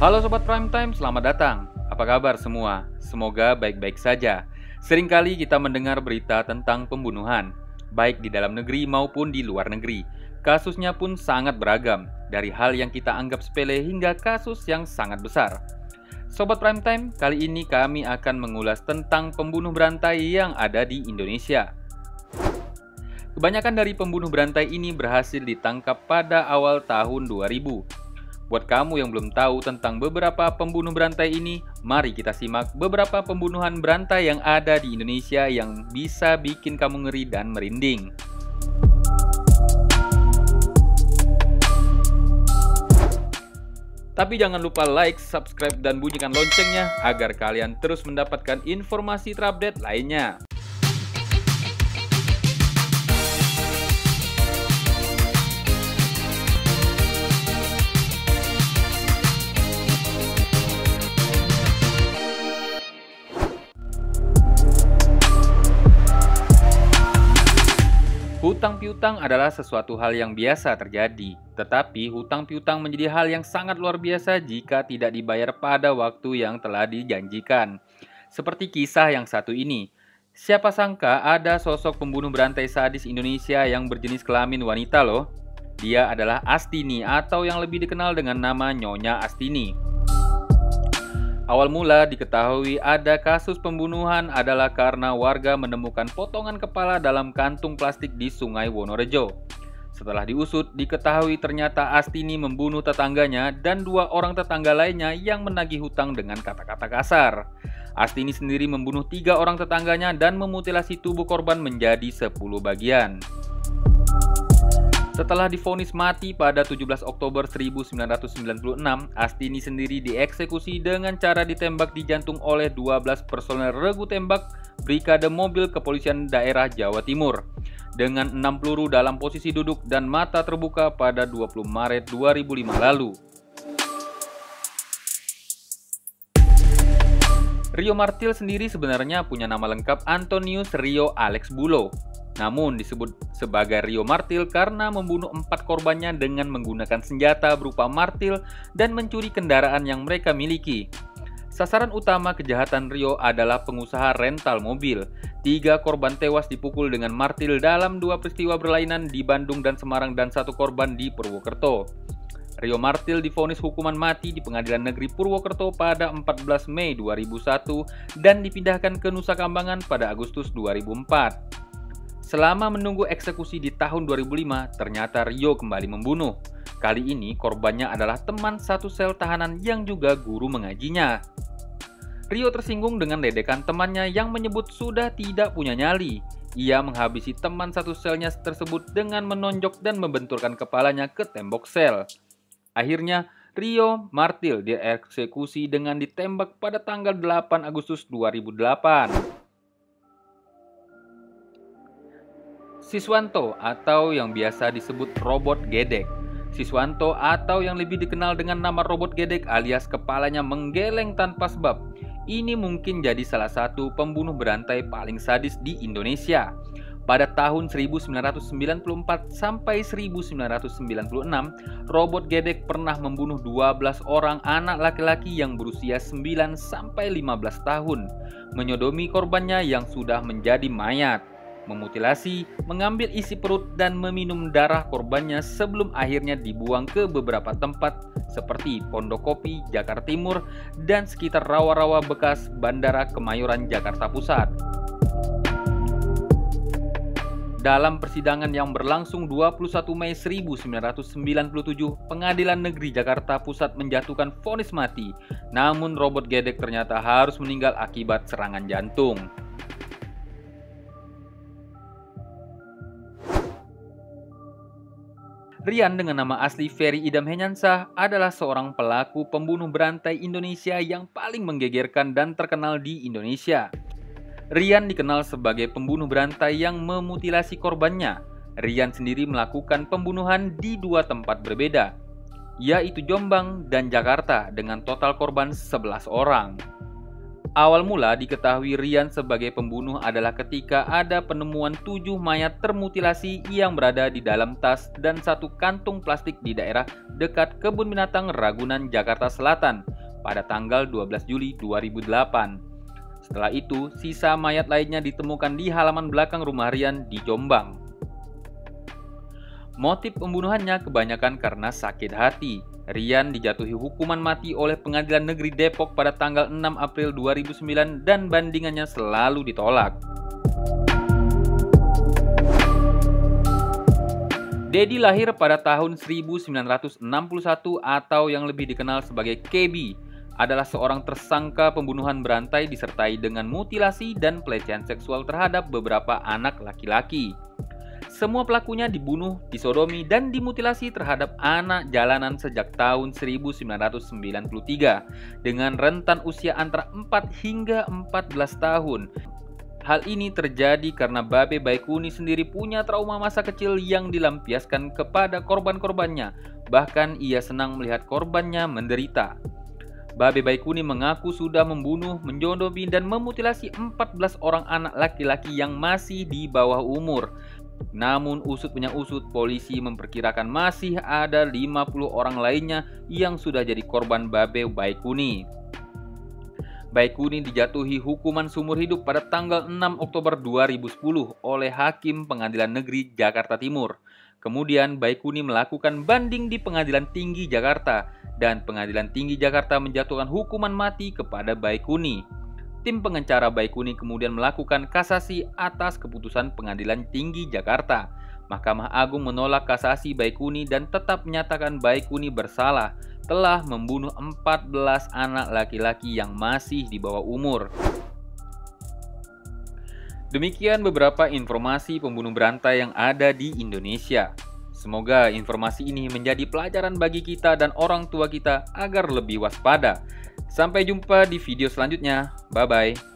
Halo Sobat Prime Time, selamat datang. Apa kabar semua? Semoga baik-baik saja. Seringkali kita mendengar berita tentang pembunuhan, baik di dalam negeri maupun di luar negeri. Kasusnya pun sangat beragam, dari hal yang kita anggap sepele hingga kasus yang sangat besar. Sobat Prime Time, kali ini kami akan mengulas tentang pembunuh berantai yang ada di Indonesia. Kebanyakan dari pembunuh berantai ini berhasil ditangkap pada awal tahun 2000. Buat kamu yang belum tahu tentang beberapa pembunuh berantai ini, mari kita simak beberapa pembunuhan berantai yang ada di Indonesia yang bisa bikin kamu ngeri dan merinding. Tapi jangan lupa like, subscribe, dan bunyikan loncengnya agar kalian terus mendapatkan informasi terupdate lainnya. Hutang piutang adalah sesuatu hal yang biasa terjadi, tetapi hutang piutang menjadi hal yang sangat luar biasa jika tidak dibayar pada waktu yang telah dijanjikan. Seperti kisah yang satu ini. Siapa sangka ada sosok pembunuh berantai sadis Indonesia yang berjenis kelamin wanita loh. Dia adalah Astini atau yang lebih dikenal dengan nama Nyonya Astini. Awal mula diketahui ada kasus pembunuhan adalah karena warga menemukan potongan kepala dalam kantung plastik di Sungai Wonorejo. Setelah diusut, diketahui ternyata Astini membunuh tetangganya dan 2 orang tetangga lainnya yang menagih hutang dengan kata-kata kasar. Astini sendiri membunuh 3 orang tetangganya dan memutilasi tubuh korban menjadi 10 bagian. Setelah divonis mati pada 17 Oktober 1996, Astini sendiri dieksekusi dengan cara ditembak di jantung oleh 12 personel regu tembak Brigade Mobil Kepolisian Daerah Jawa Timur dengan 6 peluru dalam posisi duduk dan mata terbuka pada 20 Maret 2005 lalu. Rio Martil sendiri sebenarnya punya nama lengkap Antonius Rio Alex Bulo. Namun disebut sebagai Rio Martil karena membunuh 4 korbannya dengan menggunakan senjata berupa martil dan mencuri kendaraan yang mereka miliki. Sasaran utama kejahatan Rio adalah pengusaha rental mobil. 3 korban tewas dipukul dengan martil dalam 2 peristiwa berlainan di Bandung dan Semarang dan 1 korban di Purwokerto. Rio Martil divonis hukuman mati di Pengadilan Negeri Purwokerto pada 14 Mei 2001 dan dipindahkan ke Nusa Kambangan pada Agustus 2004. Selama menunggu eksekusi di tahun 2005, ternyata Rio kembali membunuh. Kali ini korbannya adalah teman satu sel tahanan yang juga guru mengajinya. Rio tersinggung dengan ledekan temannya yang menyebut sudah tidak punya nyali. Ia menghabisi teman satu selnya tersebut dengan menonjok dan membenturkan kepalanya ke tembok sel. Akhirnya, Rio Martil dieksekusi dengan ditembak pada tanggal 8 Agustus 2008. Siswanto atau yang biasa disebut Robot Gedek. Siswanto atau yang lebih dikenal dengan nama Robot Gedek alias kepalanya menggeleng tanpa sebab. Ini mungkin jadi salah satu pembunuh berantai paling sadis di Indonesia. Pada tahun 1994 sampai 1996, Robot Gedek pernah membunuh 12 orang anak laki-laki yang berusia 9 sampai 15 tahun, menyodomi korbannya yang sudah menjadi mayat, memutilasi, mengambil isi perut, dan meminum darah korbannya sebelum akhirnya dibuang ke beberapa tempat seperti Pondokopi, Jakarta Timur, dan sekitar rawa-rawa bekas Bandara Kemayoran, Jakarta Pusat. Dalam persidangan yang berlangsung 21 Mei 1997, Pengadilan Negeri Jakarta Pusat menjatuhkan vonis mati, namun Robot Gedek ternyata harus meninggal akibat serangan jantung. Rian dengan nama asli Ferry Idam Henyansah adalah seorang pelaku pembunuh berantai Indonesia yang paling menggegerkan dan terkenal di Indonesia. Rian dikenal sebagai pembunuh berantai yang memutilasi korbannya. Rian sendiri melakukan pembunuhan di 2 tempat berbeda, yaitu Jombang dan Jakarta dengan total korban 11 orang. Awal mula diketahui Rian sebagai pembunuh adalah ketika ada penemuan 7 mayat termutilasi yang berada di dalam tas dan 1 kantung plastik di daerah dekat Kebun Binatang Ragunan, Jakarta Selatan pada tanggal 12 Juli 2008. Setelah itu, sisa mayat lainnya ditemukan di halaman belakang rumah Rian di Jombang. Motif pembunuhannya kebanyakan karena sakit hati. Rian dijatuhi hukuman mati oleh Pengadilan Negeri Depok pada tanggal 6 April 2009 dan bandingannya selalu ditolak. Dedi lahir pada tahun 1961 atau yang lebih dikenal sebagai KB, adalah seorang tersangka pembunuhan berantai disertai dengan mutilasi dan pelecehan seksual terhadap beberapa anak laki-laki. Semua pelakunya dibunuh, disodomi, dan dimutilasi terhadap anak jalanan sejak tahun 1993 dengan rentan usia antara 4 hingga 14 tahun. Hal ini terjadi karena Babe Baikuni sendiri punya trauma masa kecil yang dilampiaskan kepada korban-korbannya. Bahkan ia senang melihat korbannya menderita. Babe Baikuni mengaku sudah membunuh, menjodomi, dan memutilasi 14 orang anak laki-laki yang masih di bawah umur. Namun usut punya usut, polisi memperkirakan masih ada 50 orang lainnya yang sudah jadi korban Babe Baikuni. Baikuni dijatuhi hukuman seumur hidup pada tanggal 6 Oktober 2010 oleh Hakim Pengadilan Negeri Jakarta Timur. Kemudian Baikuni melakukan banding di Pengadilan Tinggi Jakarta dan Pengadilan Tinggi Jakarta menjatuhkan hukuman mati kepada Baikuni. Tim pengacara Baikuni kemudian melakukan kasasi atas keputusan Pengadilan Tinggi Jakarta. Mahkamah Agung menolak kasasi Baikuni dan tetap menyatakan Baikuni bersalah telah membunuh 14 anak laki-laki yang masih di bawah umur. Demikian beberapa informasi pembunuh berantai yang ada di Indonesia. Semoga informasi ini menjadi pelajaran bagi kita dan orang tua kita agar lebih waspada. Sampai jumpa di video selanjutnya. Bye-bye.